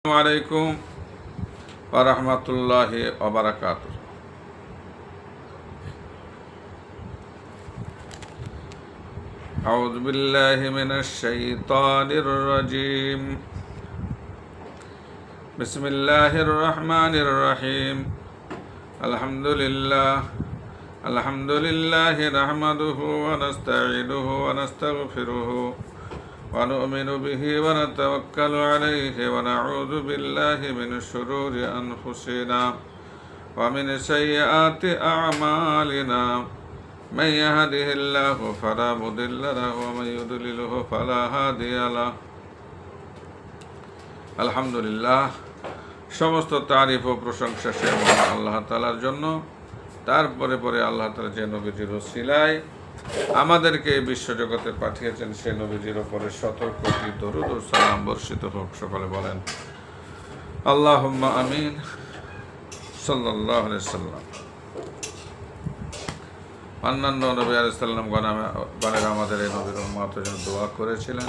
আলাইকুম ওয়া রাহমাতুল্লাহি ওয়া বারাকাতুহু। আউযু বিল্লাহি মিনাশ শাইতানির রাজীম। বিসমিল্লাহির রহমানির রহিম। আলহামদুলিল্লাহি নাহমাদুহু ওয়া নাস্তাঈনুহু ওয়া নাস্তাগফিরুহু ونؤمن به ونتوكل عليه ونعوذ بالله من شرور أنفسنا ومن سيئات أعمالنا من يهده الله فلا مضل له ومن يضلله فلا هادي له আলহামদুলিল্লাহ। সমস্ত তারিফ ও প্রশংসা সে মহান আল্লাহ তাআলার জন্য। তারপরে আল্লাহ তাআলা যে নবীজির ওসিলায় আমাদেরকে বিশ্বজগতে পাঠিয়েছেন সে নবীজির উপরে শত কোটি দরুদ ও সালাম বর্ষিত হোক। সকলে বলেন আল্লাহুম্মা আমিন। সাল্লাল্লাহু আলাইহি সাল্লাম। অন্যান্য নবী আলাইহিস সালাম গণের আমাদের এই নবীর উম্মতের জন্য দোয়া করেছিলেন।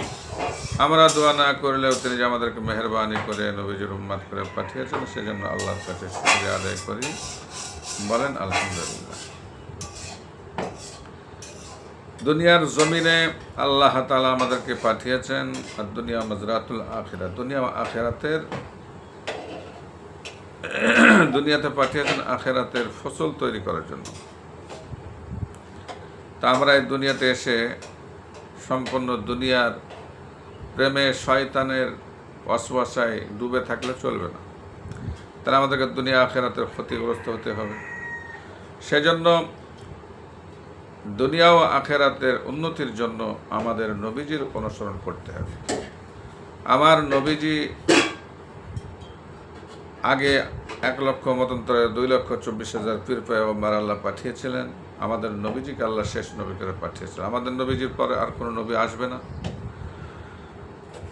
আমরা দোয়া না করলেও তিনি যে আমাদেরকে মেহেরবানি করে নবীজির উম্মত করে পাঠিয়েছেন সেজন্য আল্লাহর কাছে শুকরিয়া আদায় করি। বলেন আলহামদুলিল্লাহ। দুনিয়ার জমিনে আল্লাহ তাআলা আমাদেরকে পাঠিয়েছেন আর দুনিয়া মাজরাতুল আখিরা, দুনিয়াতে পাঠিয়েছেন আখিরাতের ফসল তৈরি করার জন্য। তা আমরা এই দুনিয়াতে এসে সম্পূর্ণ দুনিয়ার প্রেমে শয়তানের ওয়াসওয়াসায় ডুবে থাকলে চলবে না। তাহলে আমাদেরকে দুনিয়া আখিরাতের ক্ষতিগ্রস্ত হতে হবে। সেজন্য দুনিয়া ও আখিরাতের উন্নতির জন্য আমাদের নবীজির অনুসরণ করতে হবে। আমার নবীজি আগে 1 লক্ষ মতান্তরে 2,24,000 পীর পয়গম্বর আল্লাহ পাঠিয়েছিলেন। আমাদের নবীজিকে আল্লাহ শেষ নবী করে পাঠিয়েছিলেন। আমাদের নবীজির পরে আর কোনো নবী আসবে না।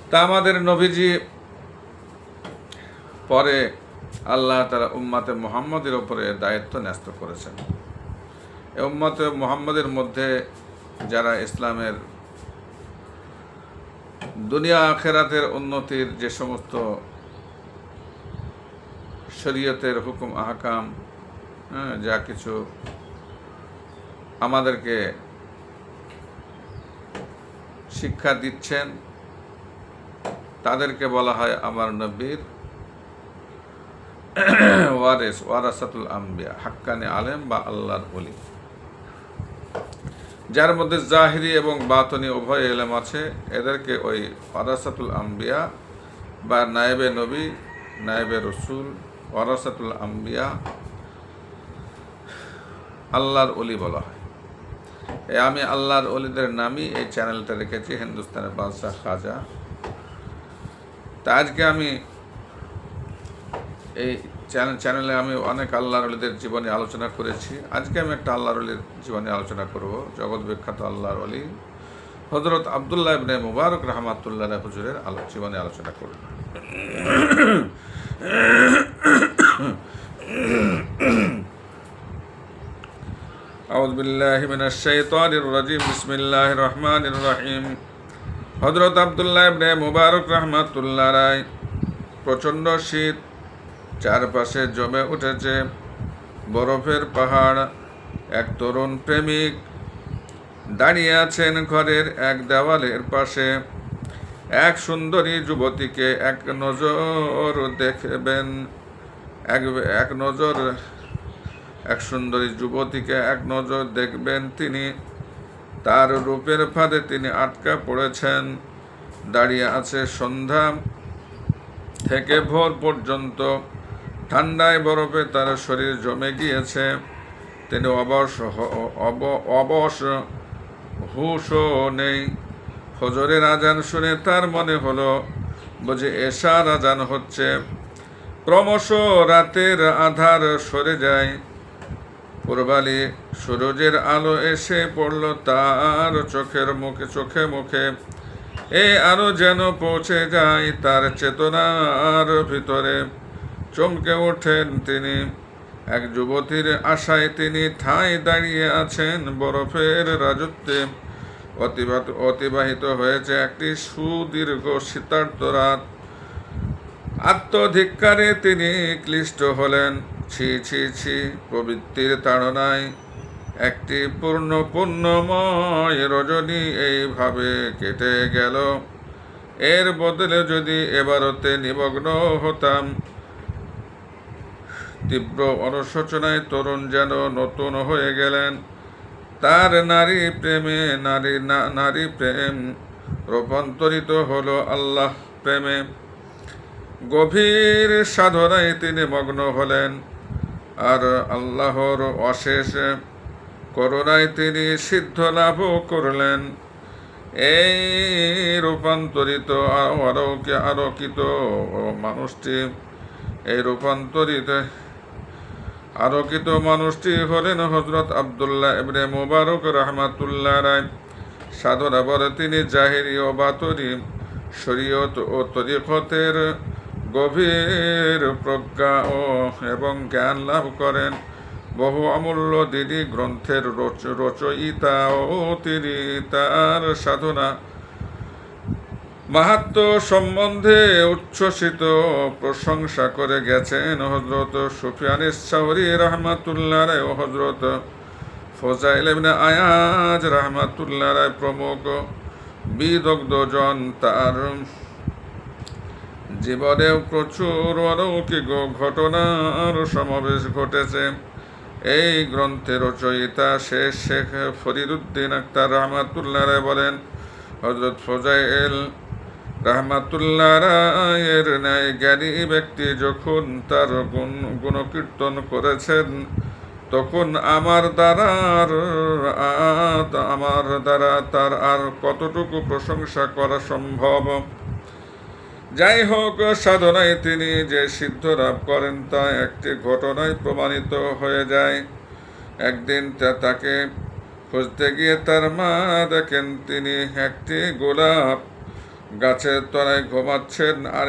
তা আমাদের নবীজি পরে আল্লাহ তাআলা উম্মতে মুহাম্মদের উপরে দায়িত্ব ন্যস্ত করেছেন। এই উম্মতে মুহাম্মদের মধ্যে যারা ইসলামের দুনিয়া আখিরাতের উন্নতির যে সমস্ত শরীয়তের হুকুম আহকাম যা কিছু আমাদেরকে শিক্ষা দিচ্ছেন তাদেরকে বলা হয় আমার নবীর ওয়ারাসাতুল আম্বিয়া, হাক্কানি আলেম বা আল্লাহর ওলি, যার মধ্যে জাহিরি এবং বাতনি উভয় ইলম আছে। এদেরকে ওই ওয়ারাসাতুল আম্বিয়া বা নায়েবে নবী, নায়েবে রসুল, ওয়ারাসাতুল আম্বিয়া, আল্লাহর ওলি বলা হয়। আমি আল্লাহর ওলিদের নামই এই চ্যানেলটা রেখেছি, হিন্দুস্তানের বাদশাহ খাজা। তা আজকে আমি এই চ্যানেলে আমি অনেক আল্লাহর ওলিদের জীবনে আলোচনা করেছি। আজকে আমি একটা আল্লাহর ওলির জীবনে আলোচনা করব। জগৎ বিখ্যাত আল্লাহর ওলি হযরত আব্দুল্লাহ ইবনে মুবারক রাহমাতুল্লাহ আলাইহি হুজুরের জীবনে আলোচনা করব। আউযু বিল্লাহি মিনাশ শাইতানির রাজীম। বিসমিল্লাহির রহমানির রহিম। হযরত আব্দুল্লাহ ইবনে মুবারক রাহমাতুল্লাহ আলাইহি প্রচণ্ড শীত, চারপাশে জমে উঠেছে বরফের পাহাড়। এক তরুণ প্রেমিক দাঁড়িয়ে আছেন ঘরের এক দেওয়ালের পাশে। এক সুন্দরী যুবতীকে এক নজর দেখবেন, এক সুন্দরী যুবতীকে এক নজর দেখবেন তিনি। তার রূপের ফাঁদে তিনি আটকা পড়েছেন। দাঁড়িয়ে আছে সন্ধ্যা থেকে ভোর পর্যন্ত। ঠান্ডায় বরফে তার শরীর জমে গিয়েছে। তিনি অবশ, হুঁশও নেই। ফজরের আজান শুনে তার মনে হলো বুঝি এশার আজান হচ্ছে। ক্রমশ রাতের আধার সরে যায়। পূর্বালি সূরজের আলো এসে পড়ল তার চোখে মুখে। এই আলো যেন পৌঁছে যায় তার চেতনার ভিতরে। চমকে ওঠেন তিনি। এক যুবতীর আশায় তিনি ঠাঁই দাঁড়িয়ে আছেন বরফের রাজত্বে। অতিবাহিত হয়েছে একটি সুদীর্ঘ শীতার্ত রাত। আত্মধিক্কারে তিনি ক্লিষ্ট হলেন। ছি ছি ছি, প্রবৃত্তির তাড়নায় একটি পুণ্যময় রজনী এইভাবে কেটে গেল। এর বদলে যদি এবারতে নিমগ্ন হতাম। তীব্র অনুশোচনায় তরুণ যেন নতুন হয়ে গেলেন। তার নারী প্রেম রূপান্তরিত হলো আল্লাহ প্রেমে। গভীর সাধনায় তিনি মগ্ন হলেন, আর আল্লাহর অশেষ করুণায় তিনি সিদ্ধ লাভ করলেন। এই রূপান্তরিত আলোকিত মানুষটি হলেন হযরত আব্দুল্লাহ ইবনে মুবারক রাহমাতুল্লাহ আলাইহি। সাধনা বলে তিনি জাহেরি ও বাতনি শরীয়ত ও তরিকতের গভীর প্রজ্ঞা এবং জ্ঞান লাভ করেন। বহু অমূল্য দিনী গ্রন্থের রচয়িতা ও তিনি তার সাধনা মাহাত্ম্য সম্বন্ধে উচ্ছ্বসিত প্রশংসা করে গেছেন। হযরত সুফিয়ান সাওরী রাহমাতুল্লাহ আলাইহি ও হযরত ফুযাইল ইবনে আয়াজ রাহমাতুল্লাহ আলাইহি প্রমুখ বিদগ্ধজন তার জীবনেও প্রচুর অলৌকিক ঘটনার সমাবেশ ঘটেছে। এই গ্রন্থের রচয়িতা শেখ ফরিদউদ্দিন আখতার রাহমাতুল্লাহ আলাইহি বলেন, হযরত ফুযাইল রাহমাতুল্লাহ আলাইহির ন্যায় জ্ঞানী ব্যক্তি যখন তার গুণকীর্তন করেছেন, তখন আমার দ্বারা তার আর কতটুকু প্রশংসা করা সম্ভব। যাই হোক, সাধনায় তিনি যে সিদ্ধ লাভ করেন তা একটি ঘটনায় প্রমাণিত হয়ে যায়। একদিন তাকে খুঁজতে গিয়ে তার মা দেখেন তিনি একটি গোলাপ গাছের তলায় ঘুমাচ্ছেন, আর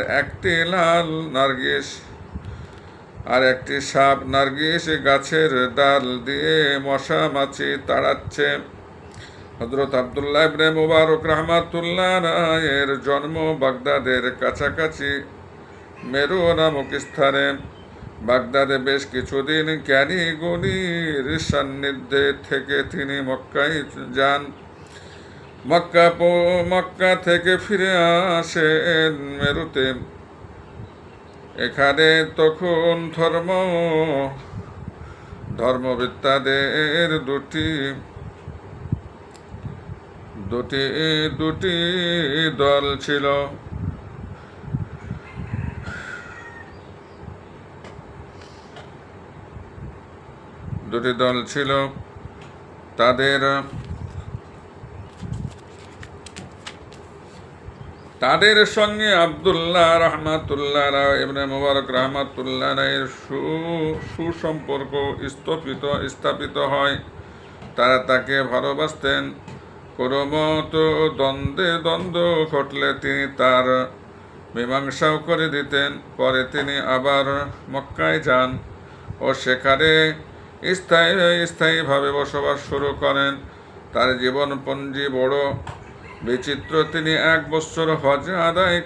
একটি সাপ নার্গিস গাছের ডাল দিয়ে মশা মাছি তাড়াচ্ছে। হযরত আব্দুল্লাহ ইবনে মুবারক রাহমাতুল্লাহ আলাইহির জন্ম বাগদাদের কাছাকাছি মেরু নামক স্থানে। বাগদাদে বেশ কিছুদিন জ্ঞানী গুণীর সান্নিধ্যে থেকে তিনি মক্কায় যান। মক্কা থেকে ফিরে আসেন মেরুতে। এখানে তখন ধর্মবিদ্যাদের দুটি দল ছিল। তাদের সঙ্গে আব্দুল্লাহ রাহমাতুল্লাহ আলাইহি ইবনে মুবারক রাহমাতুল্লাহ আলাইহির সুসম্পর্ক স্থাপিত হয়। তারা তাকে ভালোবাসতেন। কোনো মতো দ্বন্দ্ব ঘটলে তিনি তার মীমাংসাও করে দিতেন। পরে তিনি আবার মক্কায় যান ও সেখানে স্থায়ীভাবে বসবাস শুরু করেন। তার জীবনপঞ্জি বড় বিচিত্র। তিনি 1 বছর হজ আদায়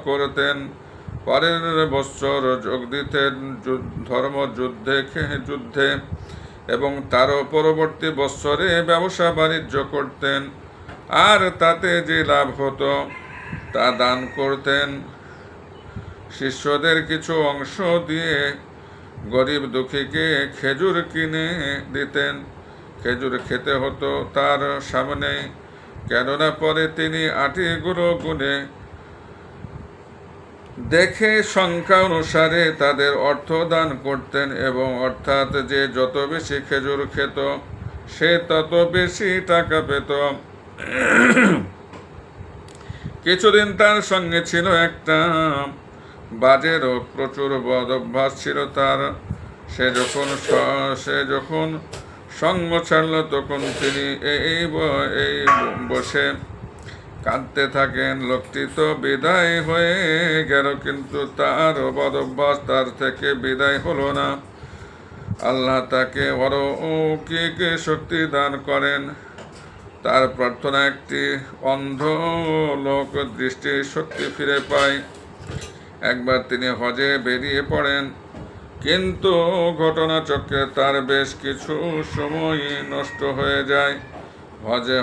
করতেন, পরের বছর যোগ দিতেন যুদ্ধে এবং তারও পরবর্তী বছরে ব্যবসা বাণিজ্য করতেন, আর তাতে যে লাভ হতো তা দান করতেন। শিষ্যদের কিছু অংশ দিয়ে গরিব দুঃখীকে খেজুর কিনে দিতেন। খেজুর খেতে হতো তার সামনে, কেননা পরে তিনি আটিগুলো গুনে দেখে সংখ্যা অনুসারে তাদের অর্থ দান করতেন, এবং অর্থাৎ যে যত বেশি খেজুর খেত সে তত বেশি টাকা পেত। কিছুদিন তার সঙ্গে ছিল একটা বাজে রোগ। প্রচুর বদ অভ্যাস ছিল তার। সে যখন সঙ্গ ছাড়ল তখন তিনি এই বসে কাঁদতে থাকেন। লোকটি তো বিদায় হয়ে গেল, কিন্তু তার বদ অভ্যাস তার থেকে বিদায় হলো না। আল্লাহ তাকে অলৌকিক শক্তি দান করেন। তার প্রার্থনা একটি অন্ধ লোক দৃষ্টি শক্তি ফিরে পায়। একবার তিনি হজে বেরিয়ে পড়েন, কিন্তু ঘটনাচক্রে তার বেশ কিছু সময় নষ্ট হয়ে যায়।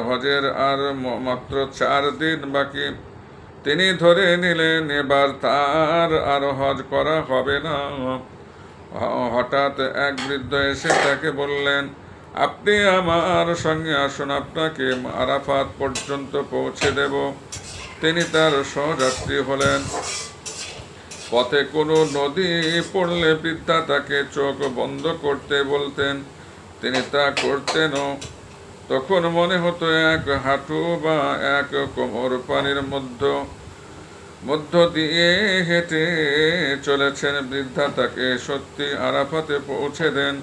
হজের আর মাত্র 4 দিন বাকি। তিনি ধরে নিলেন এবার তার আর হজ করা হবে না। হঠাৎ এক বৃদ্ধ এসে তাকে বললেন, আপনি আমার সঙ্গে আসুন, আপনাকে আরাফাত পর্যন্ত পৌঁছে দেব। তিনি তার সহযাত্রী হলেন। পথে কোনো নদী পড়লে বৃদ্ধা তাকে চোখ বন্ধ করতে বলতেন, তিনি তা করতেনও। তখন মনে হতো এক হাঁটু বা এক কোমর পানির মধ্য দিয়ে হেঁটে চলেছেন। বৃদ্ধা তাকে সত্যি আরাফাতে পৌঁছে দেন।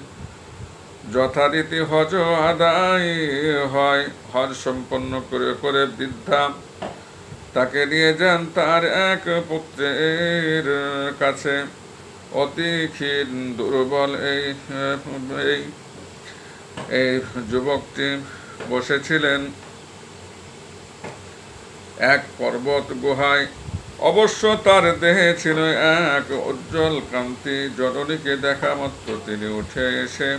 যথারীতি হজ আদায় হয়। হজ সম্পন্ন করে বৃদ্ধা তাকে নিয়ে যান তার এক পুত্রের কাছে। অতি ক্ষীণ দুর্বল এই যুবকটি বসেছিলেন এক পর্বত গুহায়। অবশ্য তার দেহে ছিল এক উজ্জ্বল কান্তি। জননীকে দেখা মাত্র তিনি উঠে এসে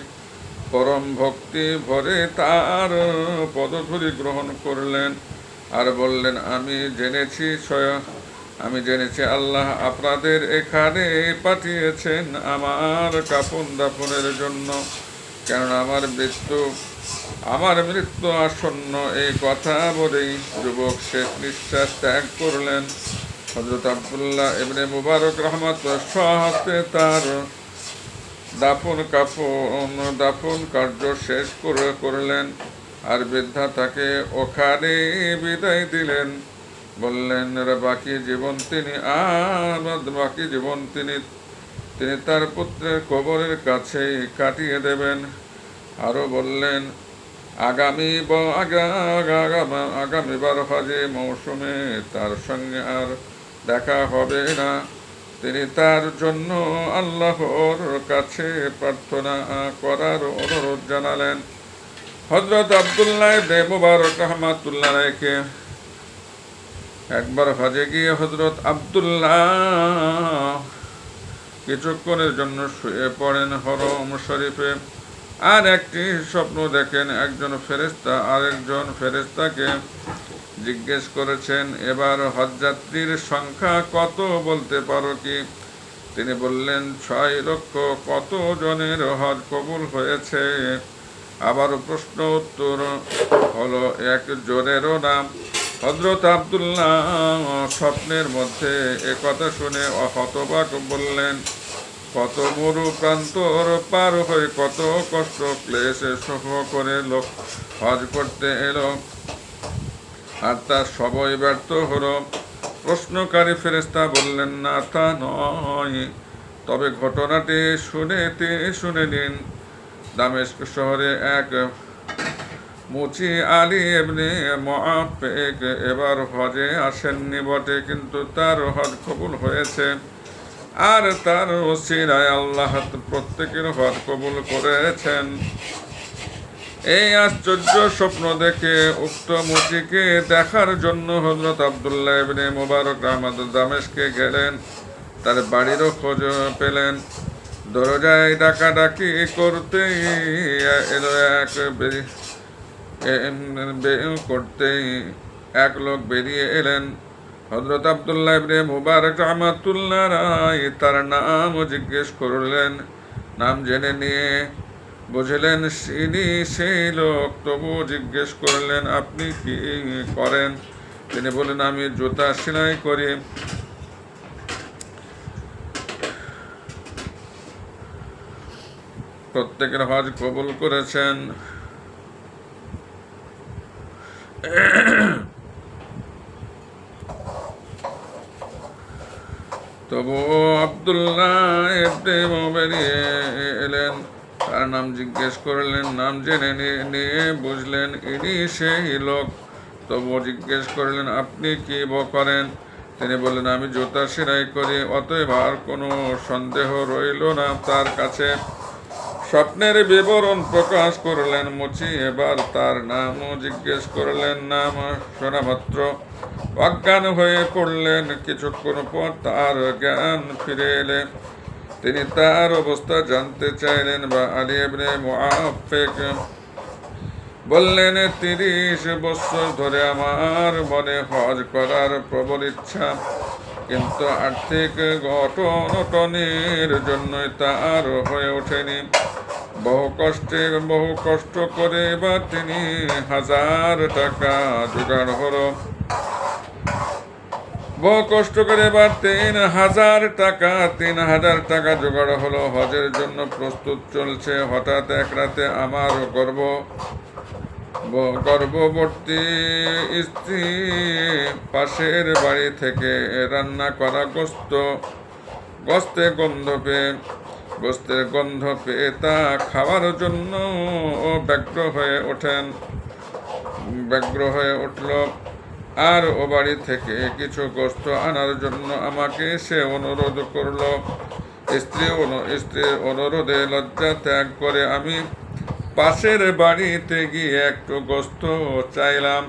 পরম ভক্তি ভরে তার পদধূলি গ্রহণ করলেন আর বললেন, আমি জেনেছি আল্লাহ আপনাদের এখানে পাঠিয়েছেন আমার কাফন দাফনের জন্য, কেননা আমার মৃত্যু আসন্ন। এই কথা বলেই যুবক শেষ নিঃশ্বাস ত্যাগ করলেন। হযরত আব্দুল্লাহ ইবনে মুবারক রাহমাতুল্লাহ স্বহস্তে তার দাফন কার্য শেষ করলেন। আর বৃদ্ধা তাকে ওখানে বিদায় দিলেন। বললেন, বাকি জীবন তিনি তার পুত্রের কবরের কাছেই কাটিয়ে দেবেন। আরো বললেন, আগামীবার হজে মৌসুমে তার সঙ্গে আর দেখা হবে না। তিনি তার জন্য আল্লাহর কাছে প্রার্থনা করার অনুরোধ জানালেন। হযরত আব্দুল্লাহ ইবনে মুবারক রাহমাতুল্লাহ আলাইহি একবার হজে গিয়ে হযরত আব্দুল্লাহ কিছুক্ষণের জন্য শুয়ে পড়েন হরম শরীফে। আর একটি স্বপ্ন দেখেন। একজন ফেরেশতা আরেকজন ফেরেশতাকে জিজ্ঞেস করেছেন, এবার হজযাত্রীর সংখ্যা কত বলতে পারো কি? তিনি বললেন, 6 লক্ষ। কত জনের হজ কবুল হয়েছে? আবার প্রশ্ন উত্তর হলো একজনেরও নাম। হযরত আব্দুল্লাহ স্বপ্নের মধ্যে একথা শুনে হতবাক বললেন, কত মরু প্রান্তর পার হয়ে কত কষ্ট ক্লেশ সহ করে লোক হজ করতে এলো, আর তার সবই ব্যর্থ হলো। প্রশ্নকারী ফেরেশতা বললেন, না, তা নয়, তবে ঘটনাটি শুনে নিন। দামেস্ক শহরে এক মুচি আলী ইবনে মুআফিক এবার হজে আসেননি বটে, কিন্তু তার হজ কবুল হয়েছে। আর তার ওসিলায় আল্লাহ প্রত্যেকের হজ কবুল করেছেন। এই আশ্চর্য স্বপ্ন দেখে উক্ত মুচিকে দেখার জন্য হযরত আব্দুল্লাহ ইবনে মুবারক রাহমাতুল্লাহ দামেস্কে গেলেন। তার বাড়িরও খোঁজ পেলেন। দরজায় ডাকাডাকি করতে এক লোক বেরিয়ে এলেন। হযরত আব্দুল্লাহ ইবনে মুবারক রাহমাতুল্লাহ আলাইহি তার নাম জিজ্ঞেস করলেন। নাম জেনে নিয়ে বুঝলেন ইনি সেই লোক। তবু জিজ্ঞেস করলেন, আপনি কি করেন? তিনি বললেন, আমি জুতা সেলাই করি। প্রত্যেকের হজ কবুল করেছেন। তবু আব্দুল্লাহ ইবনে বেরিয়ে এলেন। তার নাম জিজ্ঞেস করলেন। নাম জেনে নিয়ে বুঝলেন ইনি সেই লোক। তবু জিজ্ঞেস করলেন, আপনি কি করেন? তিনি বললেন, আমি জুতা সেলাই করি। অতএব আর কোনো সন্দেহ রইল না তার কাছে। স্বপ্নের বিবরণ প্রকাশ করলেন মুচি। এবার তার নামও জিজ্ঞেস করলেন। নাম শোনা মাত্র অজ্ঞান হয়ে পড়লেন। কিছুক্ষণ পর তার জ্ঞান ফিরে এলে তিনি তার অবস্থা জানতে চাইলেন। বা আলী ইবনে মুআফফিক বললেন, 30 বছর ধরে আমার মনে হজ করার প্রবল ইচ্ছা, কিন্তু আর্থিক অনটনের জন্যই তা আর হয়ে ওঠেনি। বহু কষ্ট করে এবার 1000 টাকা জোগাড় হলো। বহু কষ্ট করে এবার 3000 টাকা জোগাড় হলো। হজের জন্য প্রস্তুত চলছে। হঠাৎ এক রাতে আমার গর্ভবতী স্ত্রী পাশের বাড়ি থেকে রান্না করা গোস্তের গন্ধ পেয়ে তা খাওয়ার জন্য ব্যগ্র হয়ে উঠল। আর ও বাড়ি থেকে কিছু গোস্ত আনার জন্য আমাকে সে অনুরোধ করল। স্ত্রীর অনুরোধে লজ্জা ত্যাগ করে আমি পাশের বাড়িতে গিয়ে একটু গোস্ত চাইলাম,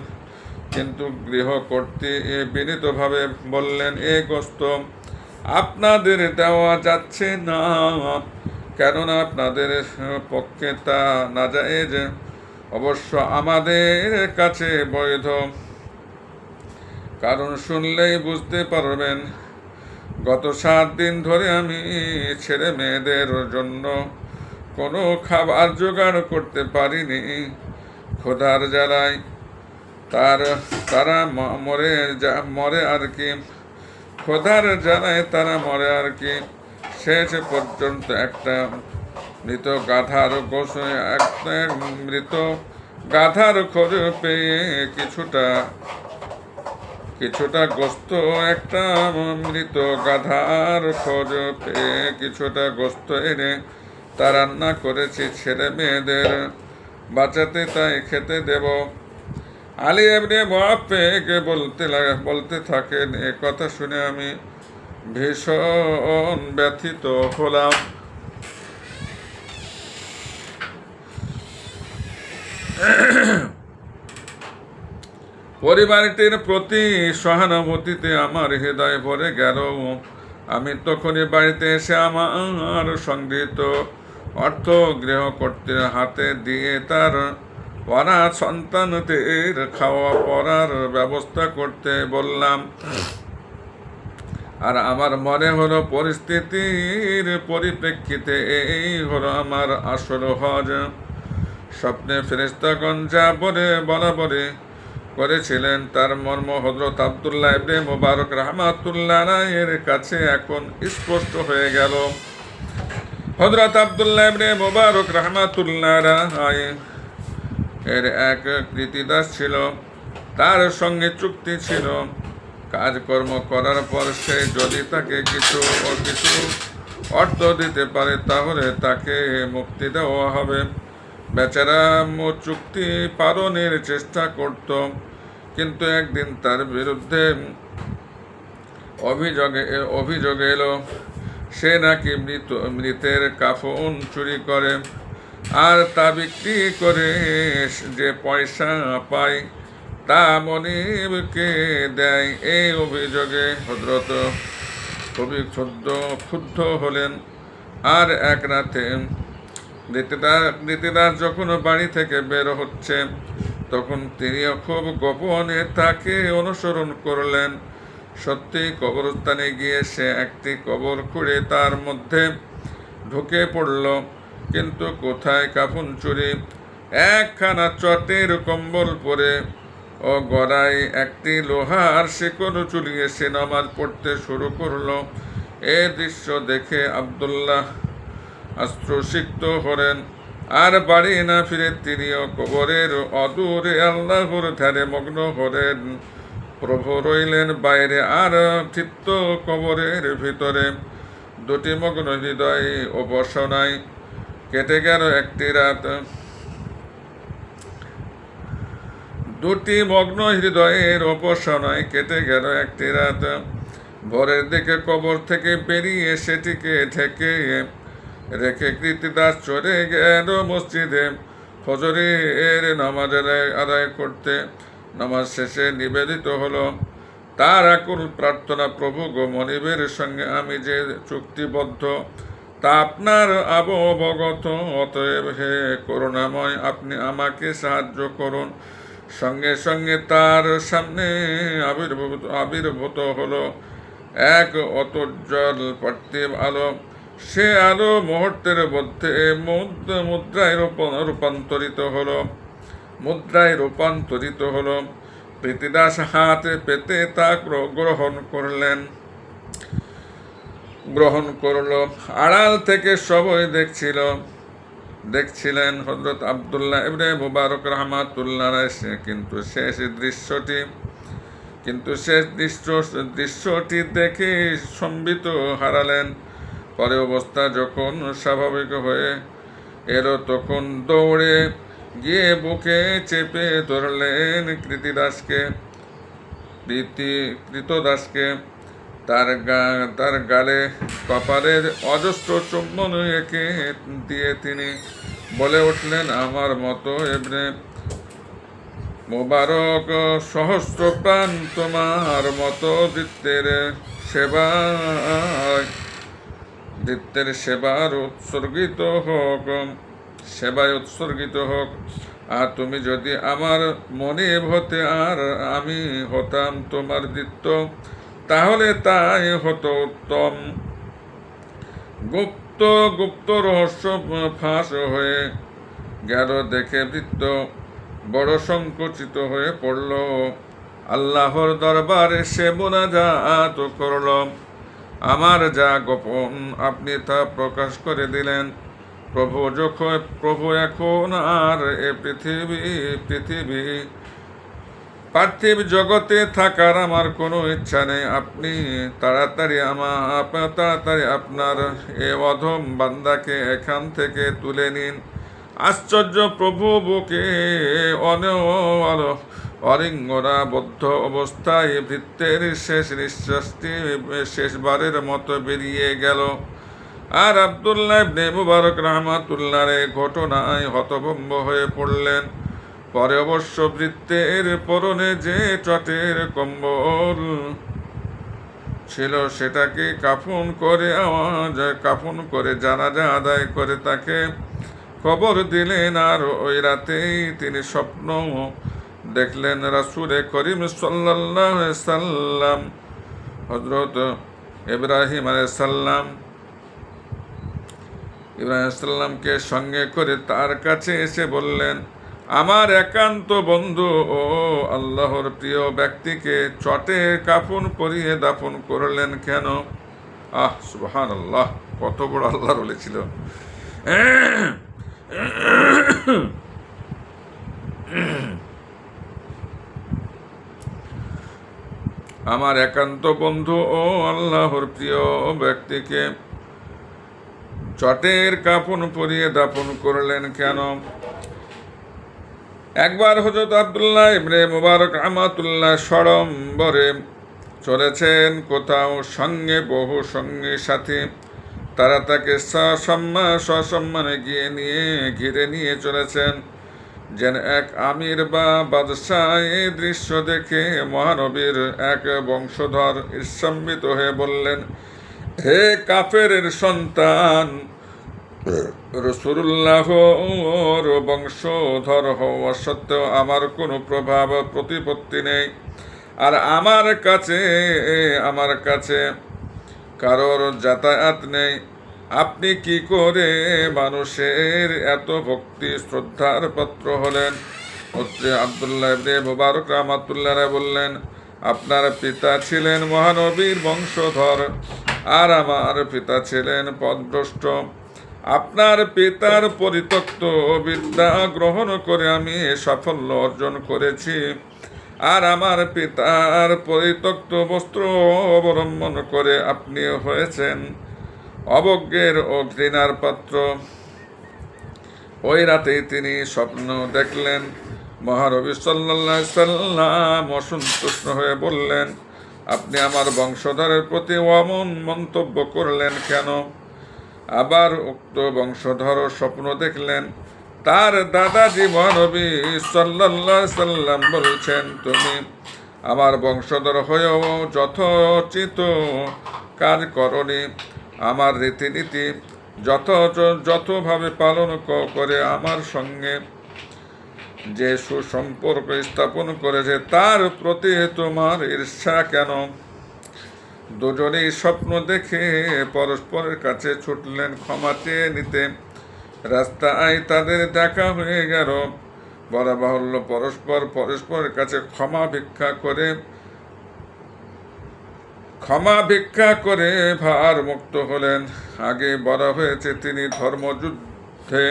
কিন্তু গৃহকর্ত্রী বিনীতভাবে বললেন, এ গোস্ত আপনাদের দেওয়া যাচ্ছে না, কেননা আপনাদের পক্ষে তা নাজায়েজ, অবশ্য আমাদের কাছে বৈধ। কারণ শুনলেই বুঝতে পারবেন, গত 7 দিন ধরে আমি ছেলে মেয়েদের জন্য কোনো খাবার জোগাড় করতে পারিনি। ক্ষুধার জ্বালায় তারা মরে আর কি। শেষ পর্যন্ত একটা মৃত গাধার খোঁজ পেয়ে কিছুটা গোস্ত এনে তা রান্না করেছি, ছেলে মেয়েদের বাঁচাতে তাই খেতে দেব। আলী ইবনে মুআফফিক বলতে থাকেন, এ কথা শুনে আমি ভীষণ ব্যথিত হলাম। পরিবারটির প্রতি সহানুভূতিতে আমার হৃদয় ভরে গেল। আমি তখনই বাড়িতে এসে আমার সংগৃহীত অর্থ গৃহকর্ত্রীর হাতে দিয়ে তার অনাথ সন্তানদের খাওয়া পড়ার ব্যবস্থা করতে বললাম। আর আমার মনে হলো, পরিস্থিতির পরিপ্রেক্ষিতে এই হলো আমার আসল হজ। স্বপ্নে ফেরেশতাগণ যা বরাবরে করেছিলেন তার মর্ম হযরত আব্দুল্লাহ ইবনে মুবারক রাহমাতুল্লাহ আলাইহির কাছে এখন স্পষ্ট হয়ে গেল। হযরত আব্দুল্লাহ ইবনে মুবারক রাহমাতুল্লাহ আলাইহি এর এক কৃতিদাস ছিল। তার সঙ্গে চুক্তি ছিল, কাজকর্ম করার পর সে যদি তাকে কিছু অর্থ দিতে পারে তাহলে তাকে মুক্তি দেওয়া হবে। বেচারা চুক্তি পালনের চেষ্টা করত, কিন্তু একদিন তার বিরুদ্ধে অভিযোগ এলো সে নাকি মৃতের কাফন চুরি করে আর তা বিক্রি করে যে পয়সা পায় তা মনিবকে দেয়। এই অভিযোগে হযরত খুবই ক্ষুব্ধ হলেন। আর এক রাতে রীতিদাস যখন বাড়ি থেকে বের হচ্ছে, তখন তিনিও খুব গোপনে তাকে অনুসরণ করলেন। সত্যি কবরস্থানে গিয়ে সে একটি কবর খুঁড়ে তার মধ্যে ঢুকে পড়ল, কিন্তু কোথায় কাফন চুরি। একখানা চটের কম্বল পরে ও গলায় একটি লোহার শিকল ঝুলিয়ে সে নামাজ পড়তে শুরু করলো। এ দৃশ্য দেখে আব্দুল্লাহ আশ্রুসিক্ত হলেন। আর বাড়ি না ফিরে তিনিও কবরের অদূরে আল্লাহর ধ্যানে মগ্ন হলেন। প্রভু রইলেন বাইরে আর চিত্ত কবরের ভিতরে। দুটি মগ্ন হৃদয় উপাসনায় কেটে গেল একটি রাত। ভোরের দিকে কবর থেকে বেরিয়ে সেটিকে ঢেকে রেখে কৃতিদাস চলে গেল মসজিদে ফজরের নামাজ আদায় করতে। নামাজ শেষে নিবেদিত হলো। তার আকুল প্রার্থনা, প্রভু গো, মনিবের সঙ্গে আমি যে চুক্তিবদ্ধ তা আপনার অবগত, অতএব হে করুণাময় আপনি আমাকে সাহায্য করুন। সঙ্গে সঙ্গে তার সামনে আবির্ভূত হলো এক অতোজ্জ্বল পার্থিব আলো। সে আলো মুহূর্তের মধ্যে মুদ্রায় রূপান্তরিত হলো। প্রীতিদাস হাতে পেতে তা গ্রহণ করলো। আড়াল থেকে সবাই দেখছিলেন হযরত আব্দুল্লাহ ইবনে মুবারক রাহমাতুল্লাহ আলাইহি। কিন্তু শেষ দৃশ্যটি দেখে সম্বিত হারালেন। পরে অবস্থা যখন স্বাভাবিক হয়ে এলো, তখন দৌড়ে গিয়ে বুকে চেপে ধরলেন কৃতদাসকে। তার গালে কপালের অজস্র চুম্বন এঁকে দিয়ে তিনি বলে উঠলেন, আমার মতো ইবনে মুবারক সহস্র প্রাণ তোমার মতো দ্বিত্বের সেবায় উৎসর্গিত হোক। আর তুমি যদি আমার মনিব হতে আর আমি হতাম তোমার দ্বিত্ব, তাহলে তাই হতো উত্তম। গুপ্ত রহস্য ফাঁস হয়ে গেল দেখে ভৃত্য বড় সংকুচিত হয়ে পড়ল। আল্লাহর দরবারে সে মুনাজাত করল, আমার যা গোপন আপনি তা প্রকাশ করে দিলেন। প্রভু, এখন আর এ পার্থিব জগতে থাকার আমার কোনো ইচ্ছা নেই। আপনি তাড়াতাড়ি আপনার এ অধম বান্দাকে এখান থেকে তুলে নিন। আশ্চর্য প্রভু, বুকে অরিঙ্গনাবদ্ধ অবস্থায় ভৃত্যের শেষ নিঃশ্বাসটি শেষবারের মতো বেরিয়ে গেল। আর আব্দুল্লাহ ইবনে মুবারক রাহমাতুল্লাহ ঘটনায় হতভম্ব হয়ে পড়লেন। পরে অবশ্য ভৃত্যের পরনে যে চটের কম্বল ছিল সেটাকে কাফন করে জানাজা আদায় করে তাকে খবর দিলেন। আর ওই রাতেই তিনি স্বপ্ন দেখলেন রাসূল করিম সাল্লাল্লাহু আলাইহি সাল্লাম হযরত ইব্রাহিম আলাইহিস সালামকে সঙ্গে করে তার কাছে এসে বললেন, আমার একান্ত বন্ধু ও আল্লাহর প্রিয় ব্যক্তিকে চটে কাফন পরিয়ে দাফন করলেন কেন? সুবহানাল্লাহ, কত বড় আল্লাহর ওলি ছিল। আমার একান্ত বন্ধু ও আল্লাহর প্রিয় ব্যক্তিকে চটের কাফন পরিয়ে দাফন করলেন কেন? একবার হযরত আব্দুল্লাহ ইবনে মুবারক রাহমাতুল্লাহ সড়ম্বরে চলেছেন কোথাও, সঙ্গে বহু সঙ্গী সাথী। তারা তাকে সসম্মানে ঘিরে নিয়ে চলেছেন যেন এক আমির বা বাদশাহ। এই দৃশ্য দেখে মহানবীর এক বংশধর ঈর্ষান্বিত হয়ে বললেন, হে কাফেরের সন্তান, রাসূলুল্লাহর বংশধর হওয়া সত্ত্বেও আমার কোনো প্রতিপত্তি নেই, আর আমার কাছে কারোর যাতায়াত নেই। আপনি কি করে মানুষের এত ভক্তি শ্রদ্ধার পাত্র হলেন? আব্দুল্লাহ ইবনে মুবারক রাহমাতুল্লাহ বললেন, আপনার পিতা ছিলেন মহানবীর বংশধর, আর আমার পিতা ছিলেন পথভ্রষ্ট। আপনার পিতার পরিত্যক্ত বিদ্যা গ্রহণ করে আমি সাফল্য অর্জন করেছি, আর আমার পিতার পরিত্যক্ত বস্ত্র অবলম্বন করে আপনি হয়েছেন অবজ্ঞের ও ঘৃণার পাত্র। ওই রাতেই তিনি স্বপ্ন দেখলেন। মহানবী সাল্লাল্লাহু আলাইহি সাল্লাম অসন্তুষ্ট হয়ে বললেন, আপনি আমার বংশধরের প্রতি অমন মন্তব্য করলেন কেন? আবার উক্ত বংশধর স্বপ্ন দেখলেন। তার দাদাজি মহানবী সাল্লাল্লাহু আলাইহি সাল্লাম বলছেন, তুমি আমার বংশধর হয়েও যথোচিত কাজ করনি, আমার রীতিনীতি যতভাবে পালন করে আমার সঙ্গে যে সুসম্পর্ক স্থাপন করেছে তার প্রতি তোমার ঈর্ষা কেন? দুজনেই স্বপ্ন দেখে পরস্পরের কাছে ছুটলেন ক্ষমা চেয়ে নিতে। রাস্তায় তাদের দেখা হয়ে গেল। বলা বাহুল্য, পরস্পরের কাছে ক্ষমা ভিক্ষা করে ভার মুক্ত হলেন। আগে বলা হয়েছে তিনি ধর্মযুদ্ধে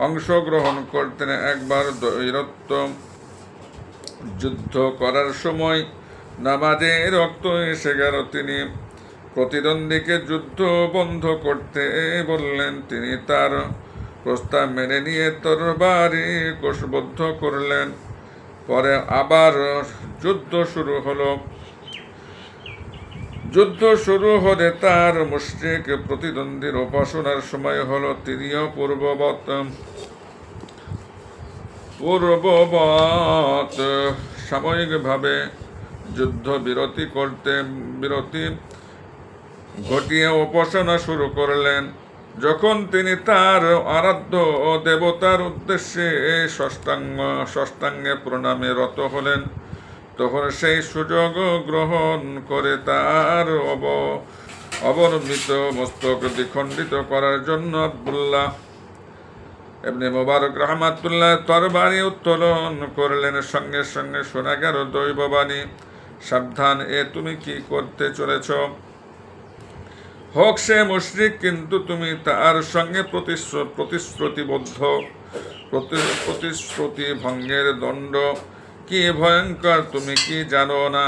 অংশগ্রহণ করতেন। একবার দৈরত্ব যুদ্ধ করার সময় নামাজে রক্ত এসে গেল। তিনি প্রতিদ্বন্দ্বীকে যুদ্ধ বন্ধ করতে বললেন। তিনি তার প্রস্তাব মেনে নিয়ে তরবারি কোষবদ্ধ করলেন। পরে আবার যুদ্ধ শুরু হলে তার মুশরিক প্রতিদ্বন্দ্বীর উপাসনার সময় হলো। তিনিও পূর্ববৎ সাময়িকভাবে যুদ্ধ বিরতি ঘটিয়ে উপাসনা শুরু করলেন। যখন তিনি তার আরাধ্য দেবতার উদ্দেশ্যে ষষ্ঠাঙ্গে প্রণামে রত হলেন, তখন সেই সুযোগ গ্রহণ করে তার অবনমিত মস্তক দ্বিখণ্ডিত করার জন্য আব্দুল্লাহ ইবনে মুবারক রাহমাতুল্লাহ তরবারি উত্তোলন করলেন। সঙ্গে সঙ্গে শোনা গেল দৈববাণী, সাবধান, তুমি কি করতে চলেছ? হোক সে মুশরিক, কিন্তু তুমি তার সঙ্গে প্রতিশ্রুতি ভঙ্গের দণ্ড কি ভয়ঙ্কর তুমি কি জানো না?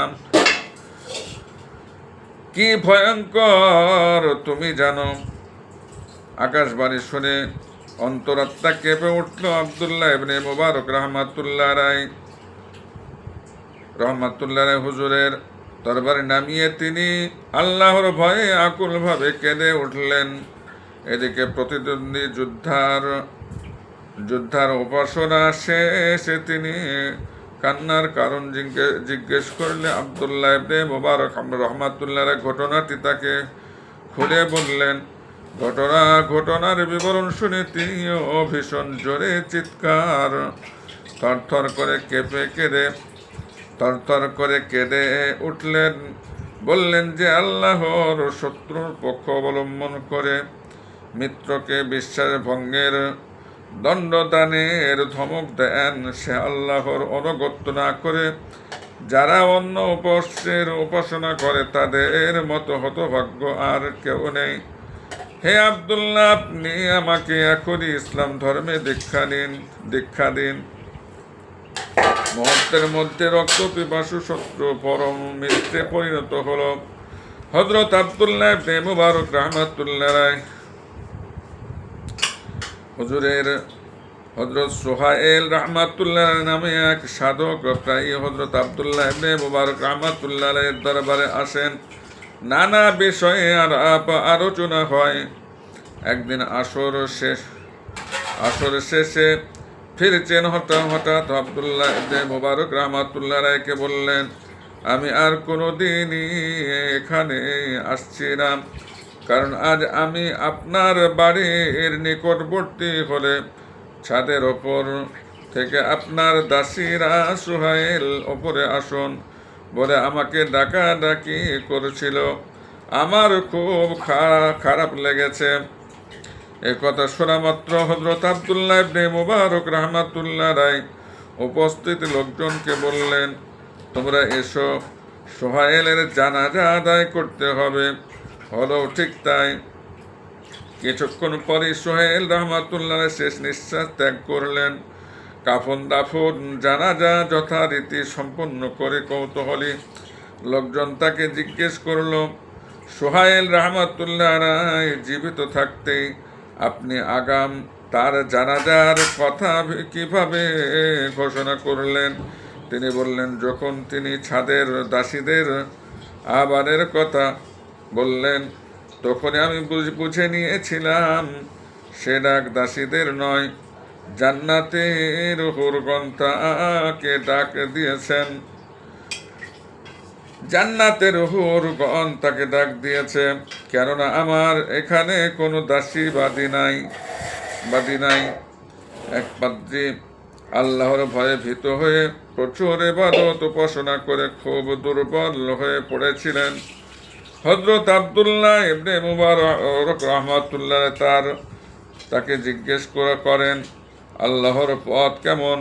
কি ভয়ঙ্কর তুমি জানো? আকাশবাণী শুনে অন্তরাত্মা কেঁপে উঠল। আব্দুল্লাহ ইবনে মুবারক রহমাতুল্লাহ হুজুরের তরবারি নামিয়ে তিনি আল্লাহর ভয়ে আকুলভাবে কেঁদে উঠলেন। এদিকে প্রতিদ্বন্দ্বী যোদ্ধার উপাসনা শেষে তিনি কান্নার কারণ জিজ্ঞেস করলে আব্দুল্লাহ ইবনে মুবারক রহমাতুল্লাহ ঘটনাটি তাকে খুলে বললেন। ঘটনার বিবরণ শুনে তিনিও ভীষণ জোরে চিৎকার থরথর করে কেঁদে উঠলেন। বললেন যে আল্লাহর শত্রুর পক্ষ অবলম্বন করে মিত্রকে বিশ্বাস ভঙ্গের দণ্ডদানের ধমক দেন, সে আল্লাহর অনুগত্য না করে যারা অন্য উপাসনা করে তাদের মতো হতভাগ্য আর কেউ নেই। হে আব্দুল্লাহ, আপনি আমাকে এখনই ইসলাম ধর্মে দীক্ষা দিন। মুহূর্তের মধ্যে রক্ত পিপাসু শত্রু পরম মিত্রে পরিণত হলো। হযরত আব্দুল্লাহ ইবনে মুবারক রাহমাতুল্লাহ হুজুরের হযরত সুহাইল রাহমাতুল্লাহ নামে এক সাধক প্রায় হযরত আব্দুল্লাহ ইবনে মুবারক রাহমাতুল্লাহ দরবারে আসেন। নানা বিষয়ে আলোচনা হয়। একদিন আসর শেষে ফিরছেন হঠাৎ আব্দুল্লাহ ইবনে মুবারক রাহমাতুল্লাহ রায়কে বললেন, আমি আর কোনোদিনই এখানে আসছি না, কারণ আজ আমি আপনার বাড়ির নিকটবর্তী হলে ছাদের ওপর থেকে আপনার দাসীরা সুহাইল ওপরে আসুন বলে আমাকে ডাকাডাকি করেছিল। আমার খুব খারাপ লেগেছে। একথা শোনা মাত্র হযরত আব্দুল্লাহ ইবনে মুবারক রাহমাতুল্লাহ রায় উপস্থিত লোকজনকে বললেন, তোমরা এসো, সুহাইলের জানাজা আদায় করতে হবে। হলো ঠিক তাই। কিছুক্ষণ পরে সুহাইল রাহমাতুল্লাহ শেষ নিঃশ্বাস ত্যাগ করলেন। কাফন দাফন জানাজা যথারীতি সম্পন্ন করে কৌতূহলী লোকজন তাকে জিজ্ঞেস করল, সুহাইল রাহমাতুল্লাহ রায় জীবিত থাকতেই আপনি আগাম তার জানাজার কথা কিভাবে ঘোষণা করলেন? তিনি বললেন, যখন তিনি ছাদের দাসীদের আহ্বানের কথা বললেন, তখনই আমি বুঝে নিয়েছিলাম সে ডাক দাসীদের নয়, জান্নাতের হুরগণ তাকে ডাক দিয়েছেন। জান্নাতের হুরগণ তাকে ডাক দিয়েছে, কেননা আমার এখানে কোনো দাসী বাদী নাই। এক পাদ্রী আল্লাহর ভয়ে ভীত হয়ে প্রচুর ইবাদত উপাসনা করে খুব দুর্বল হয়ে পড়েছিলেন। হযরত আব্দুল্লাহ ইবনে মুবারক রাহমাতুল্লাহ তাকে জিজ্ঞেস করেন, আল্লাহর পথ কেমন?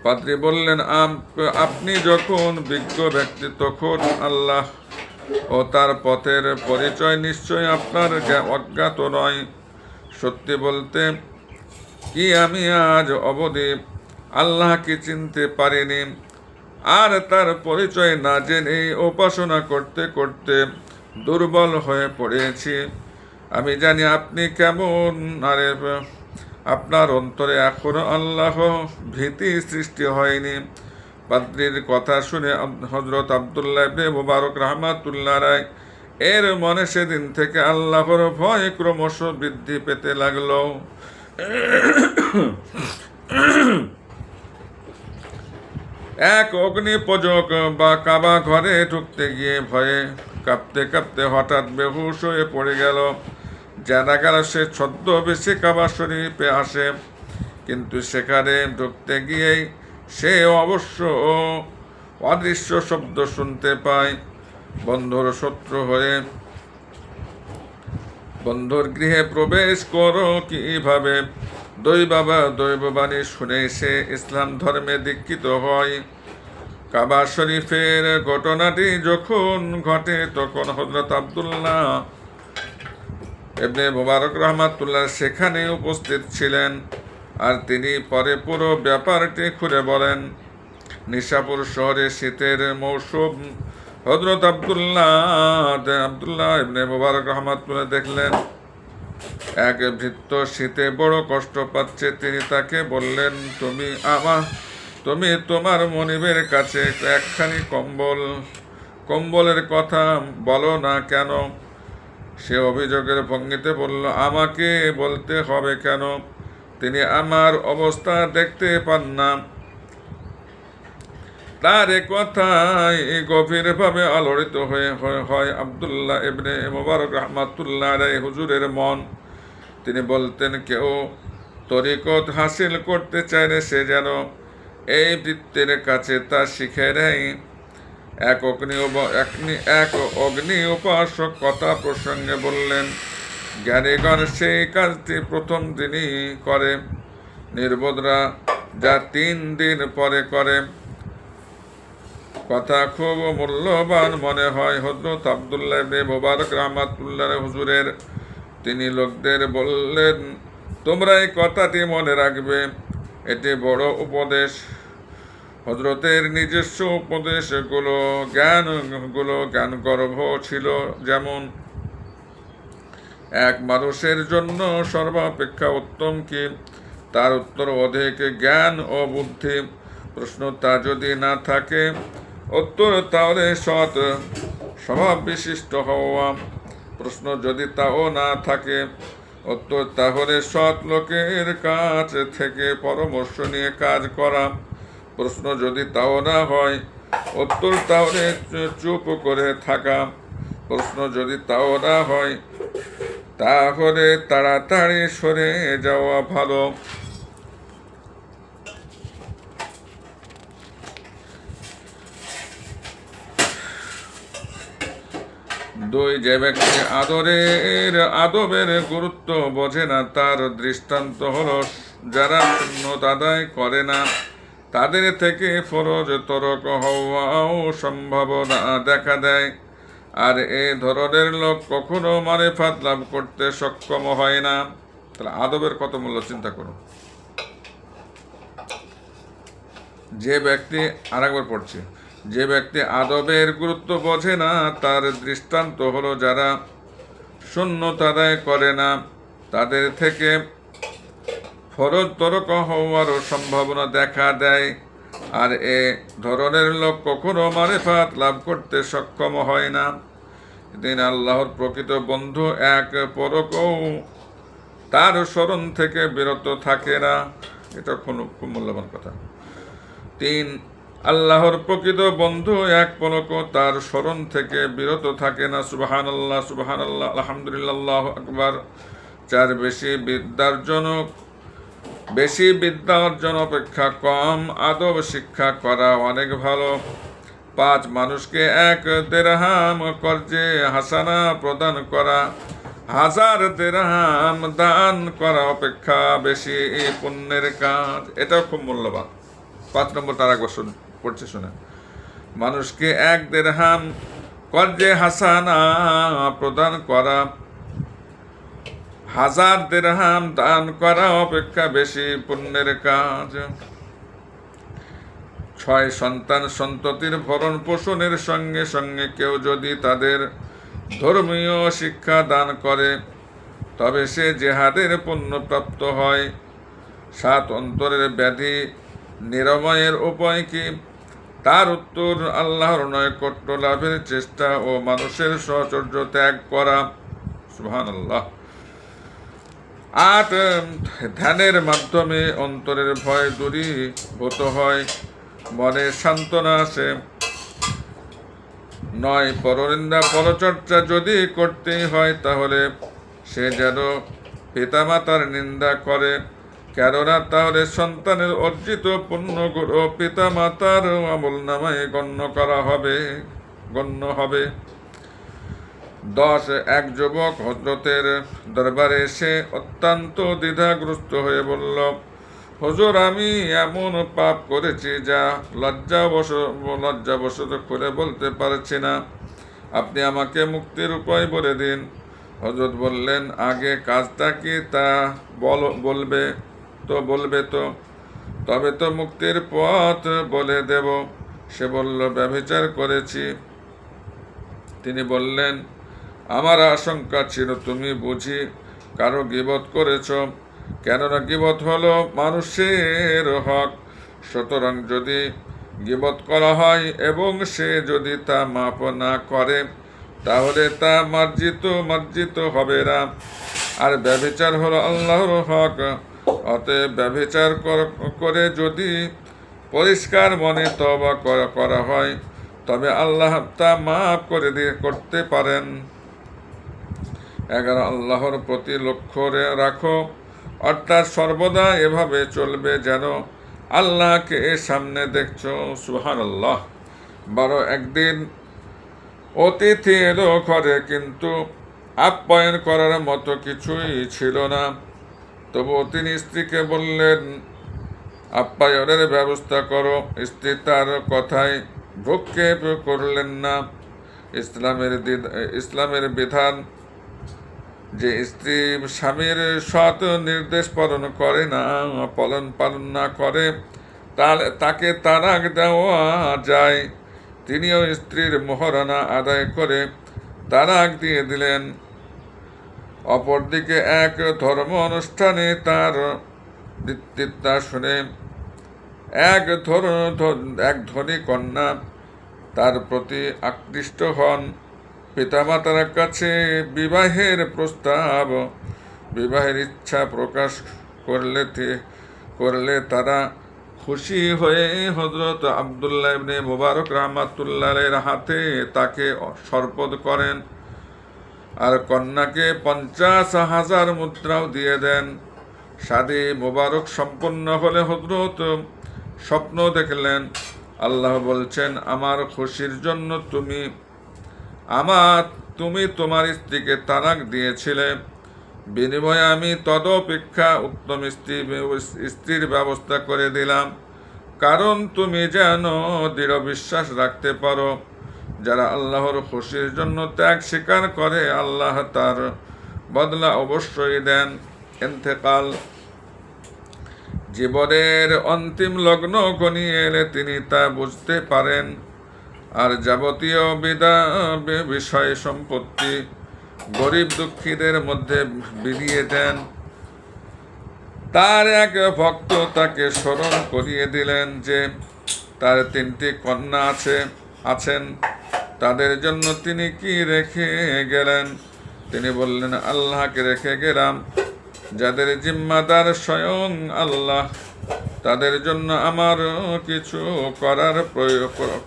পাদ্রী বললেন, আপনি যখন বিজ্ঞ ব্যক্তি তখন আল্লাহ ও তার পথের পরিচয় নিশ্চয় আপনার অজ্ঞাত নয়। সত্যি বলতে কি আমি আজ অবধি আল্লাহকে চিনতে পারিনি, আর তার পরিচয় না জেনে উপাসনা করতে করতে দুর্বল হয়ে পড়েছি। আমি জানি আপনি কেমন, আর আপনার অন্তরে এখনো আল্লাহ ভীতি সৃষ্টি হয়নি। পাদ্রীর কথা শুনে হযরত আব্দুল্লাহ ইবনে মুবারক রাহমাতুল্লাহ আলাইহি এর মনে সেদিন থেকে আল্লাহর ভয় ক্রমশ বৃদ্ধি পেতে লাগলো। এক অগ্নিপূজক বা কাবা ঘরে ঢুকতে গিয়ে ভয়ে কাঁপতে কাঁপতে হঠাৎ বেহুশ হয়ে পড়ে গেল। জানা গেল সে ছদ্মবেশে কাবা শরীফে আসে, কিন্তু সেখানে ঢুকতে গিয়েই সে অবশ্য অদৃশ্য শব্দ শুনতে পায়। বন্ধুর শত্রু হয়ে বন্ধুর গৃহে প্রবেশ করো কিভাবে, দৈববাণী শুনে সে ইসলাম ধর্মে দীক্ষিত হয়। কাবা শরীফের ঘটনাটি যখন ঘটে তখন হযরত আব্দুল্লাহ ইবনে মুবারক রাহমাতুল্লাহ সেখানে উপস্থিত ছিলেন, আর তিনি পরে পুরো ব্যাপারটি খুলে বলেন। নিশাপুর শহরে শীতের মৌসুম। হযরত আব্দুল্লাহ ইবনে মুবারক রাহমাতুল্লাহ দেখলেন এক ভৃত্য শীতে বড় কষ্ট পাচ্ছে। তিনি তাকে বললেন, তুমি তোমার মনিবের কাছে একখানি কম্বলের কথা বলো না কেন? সে অভিযোগের ভঙ্গিতে বলল, আমাকে বলতে হবে কেন? তিনি আমার অবস্থা দেখতে পান না? তার কথায় গভীরভাবে আলোড়িত হয় আব্দুল্লাহ ইবনে মুবারক রাহমাতুল্লাহ আলাইহি হুজুরের মন। তিনি বলতেন, কেউ তরিকত হাসিল করতে চাইলে সে যেন এই বৃত্তের কাছে তা শিখে নেয়। এক অগ্নি উপাসক কথা প্রসঙ্গে বললেন, জ্ঞানীগণ সেই কাজটি প্রথম দিনই করে, নির্বোধরা যা 3 দিন পরে করে। কথা খুব মূল্যবান মনে হয় হযরত আব্দুল্লাহ ইবনে মুবারক রাহমাতুল্লাহ হুজুরের। তিনি লোকদের বললেন, তোমরা এই কথাটি মনে রাখবে, এটি বড় উপদেশ। হযরতের নিজস্ব উপদেশগুলো জ্ঞানগর্ভ ছিল। যেমন, এক মানুষের জন্য সর্বাপেক্ষা উত্তম কি? তার উত্তর অধিক জ্ঞান ও বুদ্ধি। প্রশ্ন, তা যদি না থাকে? উত্তর, তাহলে সৎ স্বভাব বিশিষ্ট হওয়া। প্রশ্ন, যদি তাও না থাকে? উত্তর, তাহলে সৎ লোকের কাছ থেকে পরামর্শ নিয়ে কাজ করা। প্রশ্ন, যদি তাও না হয়? উত্তর, তাহলে চুপ করে থাকা। প্রশ্ন, যদি তাও না হয়, তাহলে তাড়াতাড়ি সরে যাওয়া ভালো। যে ব্যক্তি আদবের গুরুত্ব বোঝে না, তার দৃষ্টান্ত হলো যারা সুন্নত আদায় করে না, তাদের থেকে ফরজ তরক হওয়াও সম্ভাবনা দেখা দেয়। আর এ ধরনের লোক কখনো মারিফাত লাভ করতে সক্ষম হয় না। তাহলে আদবের কত মূল্য চিন্তা করুন। যে ব্যক্তি আদবের গুরুত্ব বোঝে না, তার দৃষ্টান্ত হলো যারা সুন্নত আদায় করে না, তাদের থেকে ফরজ তরক হওয়ারও সম্ভাবনা দেখা দেয়। আর এ ধরনের লোক কখনো মারিফাত লাভ করতে সক্ষম হয় না। দিন আল্লাহর প্রকৃত বন্ধু এক পরকও তার স্মরণ থেকে বিরত থাকে না। এটা খুব মূল্যবান কথা। 3 আল্লাহর প্রকৃত বন্ধু এক পলকও তার স্মরণ থেকে বিরত থাকে না। সুবহানাল্লাহ, সুবহানাল্লাহ, আলহামদুলিল্লাহ, আল্লাহু আকবার। চার, বেশি বিদ্যা অর্জন অপেক্ষা কম আদব শিক্ষা করা অনেক ভালো। 5, মানুষকে 1 দিরহাম কর্জে হাসানা প্রদান করা 1000 দিরহাম দান করা অপেক্ষা বেশি পুণ্যের কাজ। এটাও খুব মূল্যবান। 5 নম্বর তার একবার পড়ছে শুনে, মানুষকে 1 দিরহাম কর্জে হাসানা প্রদান করা 1000 দিরহাম দান করা অপেক্ষা বেশি পুণ্যের কাজ। 6, সন্তান সন্ততির ভরণ পোষণের সঙ্গে সঙ্গে কেউ যদি তাদের ধর্মীয় শিক্ষা দান করে তবে সে জেহাদের পুণ্যপ্রাপ্ত হয়। 7, অন্তরের ব্যাধি নিরাময়ের উপায় কি? তার উত্তর, আল্লাহর নৈকট্য লাভের চেষ্টা ও মানুষের সহচর্য ত্যাগ করা। সুবহানাল্লাহ। 8, ধ্যানের মাধ্যমে অন্তরের ভয় দূরীভূত হয়, মনে সান্ত্বনা আসে। 9, পরনিন্দা পরচর্চা যদি করতেই হয় তাহলে সে যেন পিতামাতার নিন্দা করে, কেননা তাহলে সন্তানের অর্জিত পুণ্যগুলো পিতামাতার আমলনামায় গণ্য হবে। 10, এক যুবক হযরতের দরবারে এসে অত্যন্ত দ্বিধাগ্রস্ত হয়ে বলল, হুজুর, আমি এমন পাপ করেছি যা লজ্জাবশত করে বলতে পারছি না, আপনি আমাকে মুক্তির উপায় বলে দিন। হযরত বললেন, আগে কাজটা কি তা বলবে তো, তবে তো মুক্তির পথ বলে দেব। সে বলল, ব্যভিচার করেছি। তিনি বললেন, আমার আশঙ্কা ছিল তুমি বুঝি কারো গীবত করেছ, কেননা গীবত হলো মানুষের হক। সুতরাং যদি গীবত করা হয় এবং সে যদি তা মাপ না করে তাহলে তা মার্জিত হবে না। আর ব্যভিচার হলো আল্লাহর হক। অতএব ব্যভিচার করে যদি পরিষ্কার মনে তওবা করা হয় তবে আল্লাহ তা মাফ করতে পারেন। 11, আল্লাহর প্রতি লক্ষ্য রাখো, অর্থাৎ সর্বদা এভাবে চলবে যেন আল্লাহকে সামনে দেখছো। সুবহানাল্লাহ। 12, একদিন অতিথি এলো ঘরে, কিন্তু আপ্যায়ন করার মতো কিছুই ছিল না। তবুও তিনি স্ত্রীকে বললেন, আপ্যায়নের ব্যবস্থা করো। স্ত্রী তার কথায় ভ্রুক্ষেপ করলেন না। ইসলামের বিধান যে স্ত্রী স্বামীর সৎ নির্দেশ পালন না করে তাকে তালাক দেওয়া যায়। তিনিও স্ত্রীর মোহরানা আদায় করে তালাক দিয়ে দিলেন। অপরদিকে এক ধর্ম অনুষ্ঠানে তার বক্তৃতা শুনে এক ধনী কন্যা তার প্রতি আকৃষ্ট হন। পিতামাতার কাছে বিবাহের ইচ্ছা প্রকাশ করলে তারা খুশি হয়ে হযরত আব্দুল্লাহ ইবনে মুবারক রাহমাতুল্লাহির হাতে তাকে সর্পদ করেন আর কন্যাকে 50,000 মুদ্রাও দিয়ে দেন। শাদী মুবারক সম্পন্ন হলে হযরত স্বপ্ন দেখলেন, আল্লাহ বলছেন, আমার খুশির জন্য তুমি তোমার স্ত্রীকে তালাক দিয়েছিলে, বিনিময়ে আমি তদপেক্ষা উত্তম স্ত্রীর ব্যবস্থা করে দিলাম, কারণ তুমি যেন দৃঢ় বিশ্বাস রাখতে পারো, যারা আল্লাহর খুশির জন্য ত্যাগ স্বীকার করে আল্লাহ তার বদলা অবশ্যই দেন। ইন্তেকাল, জীবনের অন্তিম লগ্ন ঘনিয়ে এলে তিনি তা বুঝতে পারেন আর যাবতীয় বিষয় সম্পত্তি গরিব দুঃখীদের মধ্যে বিলিয়ে দেন। তার এক ভক্ত তাকে স্মরণ করিয়ে দিলেন যে তার 3টি কন্যা আছেন, তাদের জন্য তিনি কি রেখে গেলেন? তিনি বললেন, আল্লাহকে রেখে গেলাম, যাদের জিম্মাদার স্বয়ং আল্লাহ। তাদের জন্য আমার কিছু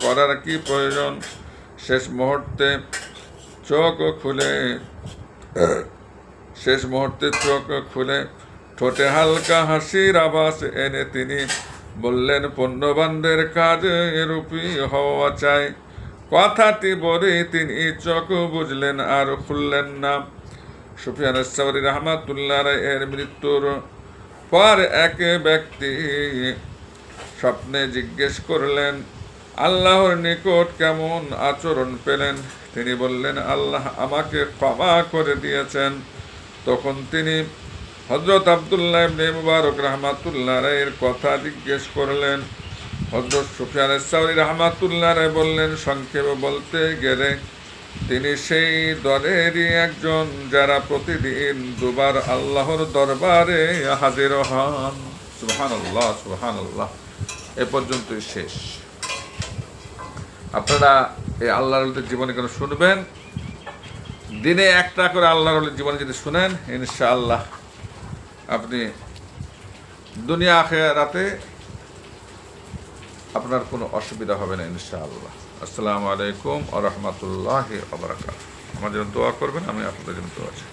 করার কি প্রয়োজন? শেষ মুহূর্তে চোখ খুলে ঠোঁটে হালকা হাসির আভাস এনে তিনি বললেন, পুণ্যবানদের কাজ এরূপই হওয়া চাই। কথাটি বলে তিনি চোখ বুঝলেন আর খুললেন না। সুফিয়ান আস-সাওরি রাহমাতুল্লাহ এর মৃত্যুর পর এক ব্যক্তি স্বপ্নে জিজ্ঞেস করলেন, আল্লাহর নিকট কেমন আচরণ পেলেন? তিনি বললেন, আল্লাহ আমাকে ক্ষমা করে দিয়েছেন। তখন তিনি হযরত আব্দুল্লাহ ইবনে মুবারক রাহমাতুল্লাহ এর কথা জিজ্ঞেস করলেন। হযরত সুফিয়ান আস-সাওরি রাহমাতুল্লাহ বললেন, সংক্ষেপে বলতে গেলে তিনি সেই দলেরই একজন যারা প্রতিদিন দুবার আল্লাহর দরবারে হাজির হন। সুবহানাল্লাহ, সুবহানাল্লাহ। এ পর্যন্তই শেষ। আপনারা এই আল্লাহর ওলিদের জীবনে কেন শুনবেন? দিনে একটা করে আল্লাহর ওলির জীবনে যদি শুনেন, ইনশাআল্লাহ আপনি দুনিয়া আখিরাতে আপনার কোনো অসুবিধা হবে না ইনশাআল্লাহ। আসসালামু আলাইকুম ওয়া রাহমাতুল্লাহি ওয়া বারাকাতুহু। আমার জন্য দোয়া করবেন, আমি আপনাদের জন্য দোয়া চাই।